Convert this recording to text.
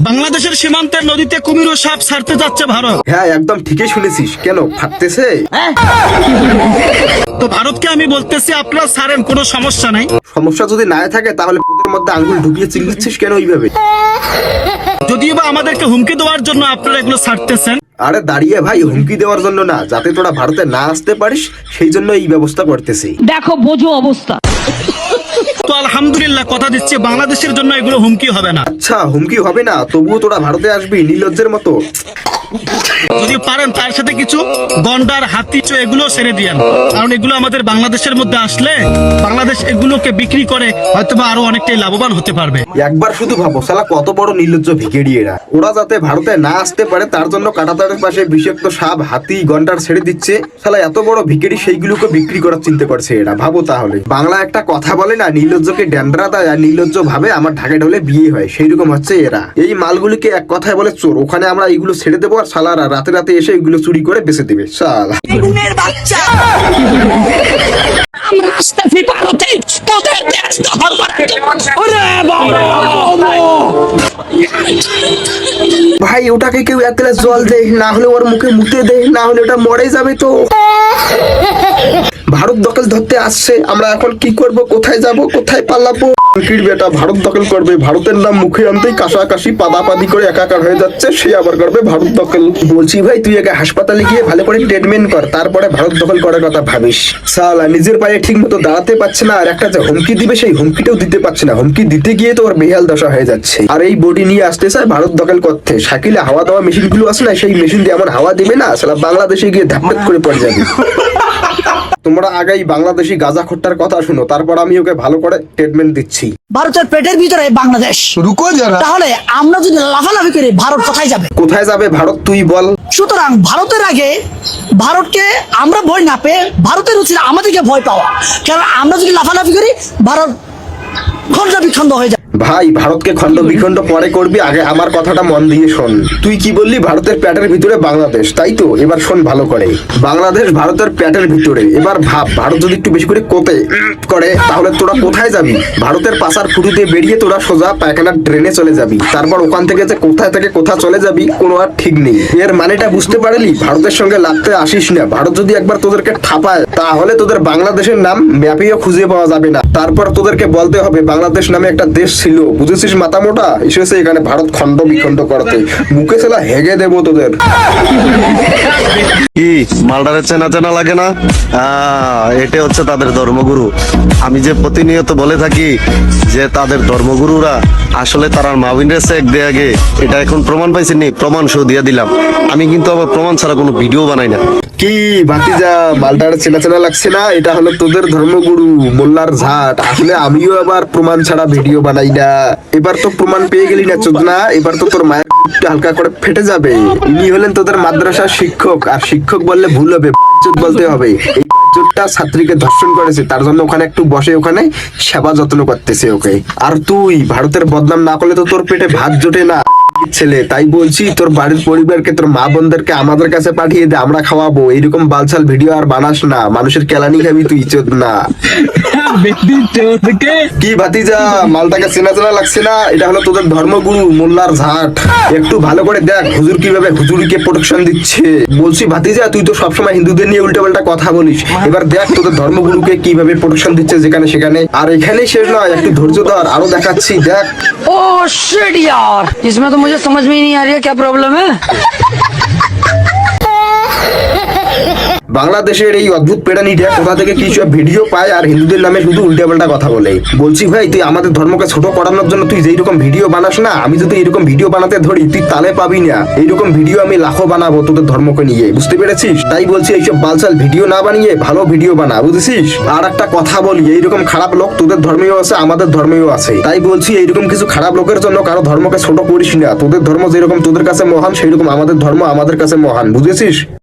বাংলাদেশের সীমান্তের নদীতে কুমির ও সাপ ছাড়তে যাচ্ছে ভারত। হ্যাঁ একদম ঠিকই শুনেছিস। কেন ফাটতেছে? তো ভারতকে আমি বলতেছি আপনারা ছাড়েন, কোনো সমস্যা নাই। সমস্যা যদি না থাকে তাহলে ওদের মধ্যে আঙ্গুল ঢুকিয়ে চিল্লিচ্ছিস কেন ওইভাবে? যদিও বা আমাদেরকে হুমকি দেওয়ার জন্য আপনারা এগুলো ছাড়তেছেন। আরে দাঁড়িয়ে ভাই, হুমকি দেওয়ার জন্য না, যাতে তোরা ভারতে না আসতে পারিস সেই জন্য এই ব্যবস্থা করতেছি। দেখো বোঝো অবস্থা। তো আলহামদুলিল্লাহ, কথা দিচ্ছি বাংলাদেশের জন্য এগুলো হুমকি হবে না। আচ্ছা হুমকি হবে না, তবুও তোরা ভারতে আসবি নির্লজ্জের মতো। যদি পারেন তার সাথে কিছু গন্ডার হাতি এগুলো ছেড়ে দিয়েন, কারণ এগুলো আমাদের বাংলাদেশের মধ্যে আসলে বাংলাদেশ এগুলোকে বিক্রি করে হয়তোবা আরো অনেকটাই লাভবান হতে পারবে। একবার শুধু ভাবো শালা কত বড় নির্লজ্জ ভিখারি এরা। ওরা যাতে ভারতে না আসতে পারে তার জন্য কাঁটাতারের পাশে বিষাক্ত সাপ হাতি গন্ডার ছেড়ে দিচ্ছে। শালা এত বড় ভিখারি সেইগুলোকে বিক্রি করার চিন্তা করছে এরা। ভাবো তাহলে, বাংলা একটা কথা বলে না, নির্লজ্জকে ড্যান্ডরা দেয় আর নির্লজ্জ ভাবে আমার ঢাকায় ঢলে বিয়ে হয়, সেই রকম হচ্ছে এরা। এই মালগুলিকে এক কথায় বলে চোর। ওখানে আমরা এইগুলো ছেড়ে দেবো আর শালারা রাতে রাতে এসে এগুলো চুরি করে বেঁচে দেবে। শালা বেগুনের বাচ্চা, আমরা আসতেছি ভারতে তোদের দেশ দখল করার জন্য। ওরে বাবা, ভাই ওটাকে কেউ এক গ্লাস জল দে, না হলে ওর মুখে মুতে দে, না হলে ওটা মরে যাবে। তো ভারত দখল ধরতে আসছে, আমরা এখন কি করব? কোথায় যাব? কোথায় পালাবো? কির বেটা ভারত দখল করবে, ভারতের নাম মুখে আনতেই কাশাকাশি পাদাপাদি করে একাকার হয়ে যাচ্ছে, সে আবার করবে ভারত দখল। বলছি ভাই তুই আগে হাসপাতালে গিয়ে ভালো করে ট্রিটমেন্ট কর, তারপরে ভারত দখল করার কথা ভাবিস। সালা নিজের পায়ে ঠিক মতো দাঁড়াতে পারছে না, আর একটা যে হুমকি দিবে সেই হুমকিটাও দিতে পারছে না। হুমকি দিতে গিয়ে তো ওর বেহাল দশা হয়ে যাচ্ছে। আর এই বডি নিয়ে আসতে চায় ভারত দখল করতে। সাকিলে হাওয়া দেওয়া মেশিন গুলো আছে না, সেই মেশিন দিয়ে এমন হাওয়া দিবে না সালা বাংলাদেশে গিয়ে ধাপ্পাত করে পড়ে যাবে। তোমরা আগেই বাংলাদেশি গাঁজা খোট্টার কথা শুনো, তারপর আমি ওকে ভালো করে ট্রিটমেন্ট দিচ্ছি। ভারতের পেটের ভিতরে বাংলাদেশ, রুকো যারা, তাহলে আমরা যদি লাফালাফি করি ভারত কোথায় যাবে? কোথায় যাবে ভারত তুই বল। সুতরাং ভারতের আগে ভারতকে আমরা ভয় না পেয়ে ভারতের উচিত আমাদেরকে ভয় পাওয়া, কারণ আমরা যদি লাফালাফি করি ভারত খন্ড বিখণ্ড হয়ে যাবে। ভাই ভারতকে খন্ড বিখণ্ড পরে করবি, আগে আমার কথাটা মন দিয়ে শোন। তুই কি বললি? ভারতের প্যাটের ভিতরে বাংলাদেশ, তাই তো? এবার শোন ভালো করে, বাংলাদেশ ভারতের প্যাটের ভিতরে। এবার ভাব, ভারত যদি একটু বেশি করে কোতে করে তাহলে তোরা কোথায় যাবি? ভারতের পাশার ফুটু দিয়ে বেরিয়ে তোরা সোজা পায়খানার ট্রেনে চলে যাবি। তারপর ওখান থেকে যে কোথায় থেকে কোথা চলে যাবি কোনো আর ঠিক নেই। এর মানেটা বুঝতে পারলি? ভারতের সঙ্গে লাগতে আসিস না। ভারত যদি একবার তোদেরকে ঠাপায় তাহলে তোদের বাংলাদেশের নাম ম্যাপেও খুঁজে পাওয়া যাবে না। তারপর তোদেরকে বলতে হবে বাংলাদেশ নামে একটা দেশ ছিল, বুঝেছিস? মাথা মোটা এসেছে এখানে ভারত খন্ড বিখণ্ড করতে। মুখে ছেলা হেগে দেবো তোদের। কি মালদারের চেনা চেনা লাগে না? এটা হচ্ছে তাদের ধর্মগুরু। আমি যে প্রতিনিয়ত বলে থাকি যে তাদের ধর্মগুরুরা আসলে তারা মাবিন রেসে এক দিয়ে আগে, এটা এখন প্রমাণ পাইছেনি, প্রমাণ সহ দিয়ে দিলাম। আমি কিন্তু আবার প্রমাণ ছাড়া কোনো ভিডিও বানাই না। কি ভাতিজা, মালটার চেনা চেনা লাগছে না? এটা হলো তোদের ধর্মগুরু মোল্লার ঝাট। আসলে আমিও আবার প্রমাণ ছাড়া ভিডিও বানাই না। এবার তো প্রমাণ পেয়ে গেলি না চোদনা, এবার তো তোর মায়ের বুকটা হালকা করে ফেটে যাবে। ইনি হলেন তোদের মাদ্রাসার শিক্ষক, আর শিক্ষক বললে ভুল হবে, বাচ্চুত বলতে হবে। এই বাচ্চুতটা ছাত্রীকে ধর্ষণ করেছে, তার জন্য ওখানে একটু বসে ওখানে সেবা যত্ন করতেছে ওকে। আর তুই ভারতের বদনাম না করলে তো তোর পেটে ভাত জোটে না ছেলে। তাই বলছি তোর বাড়ির পরিবারকে, তোর মা বোনদেরকে আমাদের কাছে পাঠিয়ে দে, আমরা খাওয়াবো। এইরকম বালছাল ভিডিও আর বানাস না, মানুষের কেলানি খাবি তুই চোদ না। কি ভাতিজা, মালটাকে চেনা চেনা লাগছে না? এটা হলো তোদের ধর্মগুরু মোল্লার ঝাট। একটু ভালো করে দেখ হুজুর কিভাবে হুজুরিকে প্রোটেকশন দিচ্ছে। বলছি ভাতিজা, তুই তো সবসময় হিন্দুদের নিয়ে উল্টা পাল্টা কথা বলিস, এবার দেখ তোদের ধর্মগুরুকে কিভাবে প্রোটেকশন দিচ্ছে যেখানে সেখানে। আর এখানেই শেষ নয়, একটু ধৈর্য ধর, আরো দেখাচ্ছি দেখ। ओ शिट यार, इसमें तो मुझे समझ में ही नहीं आ रही है क्या प्रॉब्लम है। বাংলাদেশের এই অদ্ভুত পেড়ানিটা কোথা থেকে কিছু ভিডিও পায় আর হিন্দুদের নামে শুধু উল্টাপাল্টা কথা বলে। বলছি ভাই, তুই আমাদের ধর্মকে ছোট করানোর জন্য তুই যেই রকম ভিডিও বানাস না, আমি যদি এরকম ভিডিও বানাতে ধরি তুই তালে পাবি না। এইরকম ভিডিও আমি লাখো বানাবো তোদের ধর্মকে নিয়ে, বুঝতে পেরেছিস? তাই বলছি এইসব বালচাল ভিডিও না বানিয়ে ভালো ভিডিও বানা, বুঝেছিস? আর একটা কথা বলি, এইরকম খারাপ লোক তোদের ধর্মেও আছে, আমাদের ধর্মেও আছে। তাই বলছি এইরকম কিছু খারাপ লোকের জন্য কারো ধর্মকে ছোট করিস না। তোদের ধর্ম যেরকম তোদের কাছে মহান, সেই রকম আমাদের ধর্ম আমাদের কাছে মহান, বুঝেছিস?